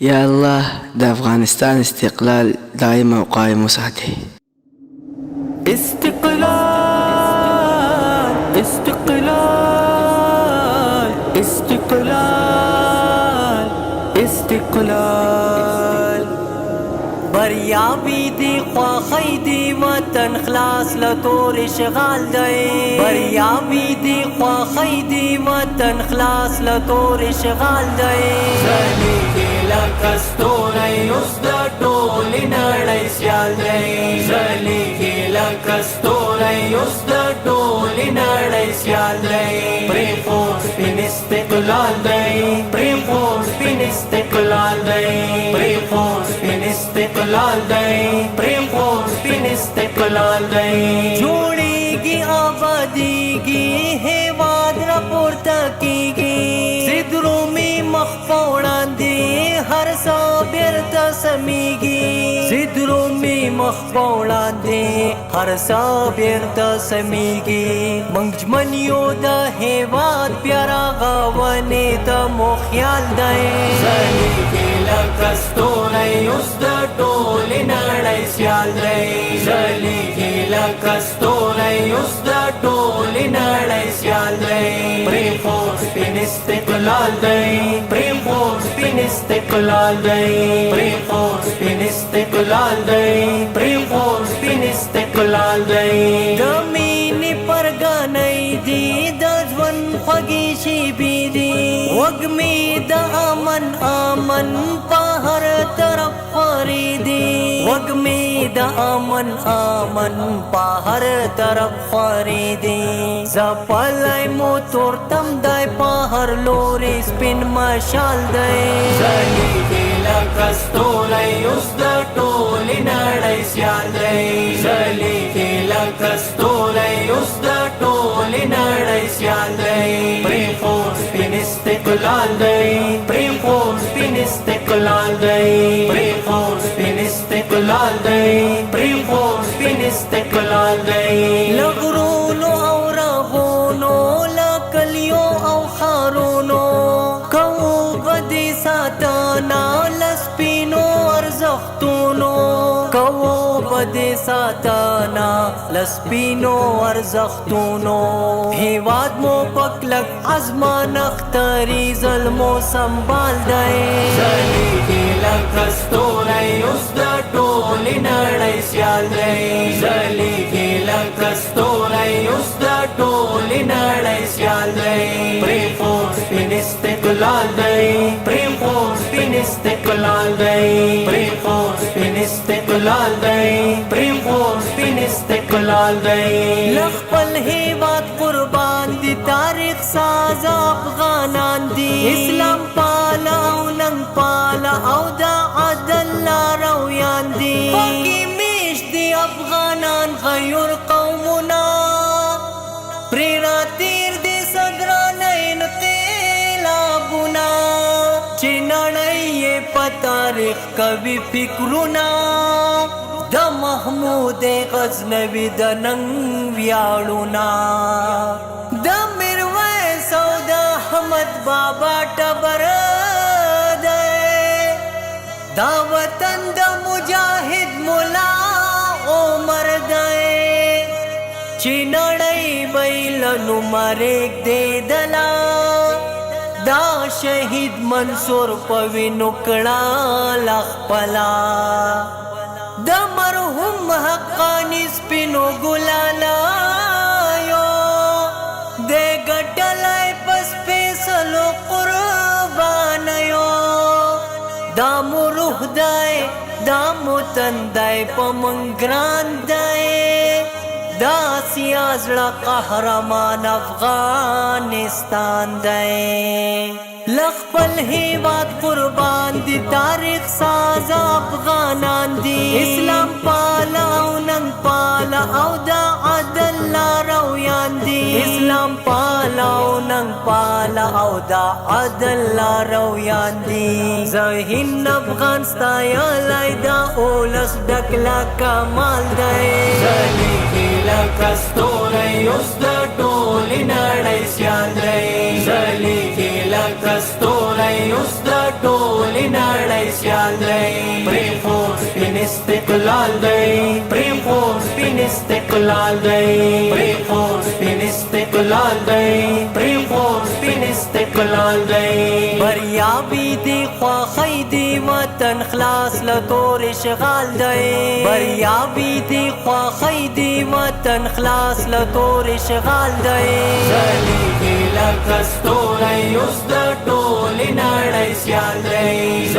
يا الله د افغانستان استقلال دائما وقائم وساتي. استقلال استقلال استقلال استقلال بریاوی دی خواخی دی وطن خلاص لطور اشغال دی بریاوی دی خواخی دی وطن خلاص لطور اشغال دی زلیگی لکستوری اس دا ٹولی نڑی سیال دی زلیگی لکستوری اس دا ٹولی نڑی سیال دی پریم فورس پین استقلال دی پریم فورس پین استقلال دی پریم فورس پین استقلال دی پریم فورس پین استقلال دی جوڑی گی آبادی گی ہیواد رپورتا کی گی زدروں میں مخفوڑان دی ہر سا بیرتا سمیگی زدروں میں مخفوڑان دی ہر سا بیرتا سمیگی منجمنیو دا ہیواد پیارا غاوانی تا مخیال دائی زلیگی لکستوری اس دا ٹولی نڑی سیال دائی زلیگی لکستوری اس دا ٹولی نڑی سیال دائی پریم فورس پین استقلال دائی پریم فورس پین استقلال دائی پریم فورس پین استقلال دائی پریم فورس پین استقلال دائی دمینی پرگانائی دی دجون خوگی شیبی دی وگمی دا آمن آمن پا ہر طرف خریدی وگمی دا آمن آمن پا ہر طرف خریدی زپالائی موتور تم دائی پا ہر لوری سپین مشال دائی زلیگی لکستوری اس دا ٹولی نڑی سیال دائی زلیگی لکستوری اس دا ٹولی نڑی سیال دائی پریم فورس پین استقلال دائی پریم فورس پین استقلال دائی پریم فورس پین استقلال دائی پریم فورس پین استقلال دائی لغرونو او راغونو لکلیو او خارونو کو بدی ساتانا لسپینو ارزختونو کو بدی ساتانا لسپینو ارزختونو ہیواد مو پکلک عزمان اختری ظلمو سنبال دائی زلیگی لکستوری اس دا ٹولی نڑی سیال دائی زلیگی لکستوری اس دا ٹولی نڑی سیال دائی پریم فورس پین استقلال دائی پریم فورس پین استقلال دائی پریم فورس پین استقلال دائی پریم فورس پین استقلال دائی لخپل ہیواد قربان دی تاریخ ساز افغانان دی اسلام پالا او ننگ پالا او دا عدل لارویان دی پاکی میش دی افغانان غیر قومنا پریرا تیر دی صدرانی انقلابنا چنڑی پتاریخ کبھی فکرنا دا محمود غزنوی دا ننگ ویاڑونا دا میرویس او دا احمد بابا ٹبر دے دا وطن دا مجاہد مولا عمر دے چنڑی بیلنو مریک دے دلا دا شہید منصور پوی نکڑا لخپلا دا مرحوم حقانی سپینو گلالا یو دے گٹلائی پس پیسلو قربان یو دا مروح دائے دا متن دائے پا منگران دائے دا سیازڑا قہرمان افغانستان دائے لخپل ہیواد قربان دی تاریخ ساز افغانان دی اسلام پالا او ننگ پالا او دا عدل لارویان دی اسلام پالا او ننګ پالا او دا عدل لارویان دي زهین افغان ستایا لایدا اولس ډکلا کمال دی زلیږي لکه ستوری اوس د ټولې نړۍ سیال دی زلیږي لکه ستوری اوس د ټولې نړۍ سیال دی پرېښود سپین استقلال دی پرېښود سپین استقلال دی پرېښود سپین استقلال دی پرېښود سپین استقلال دی بریابي دی خواخی دی وطن خلاص له تور اشغال دی بریابي دی خواخی دی وطن خلاص له تور اشغال دی زلیږي لکه ستوری اوس د ټولې نړۍ سیال دی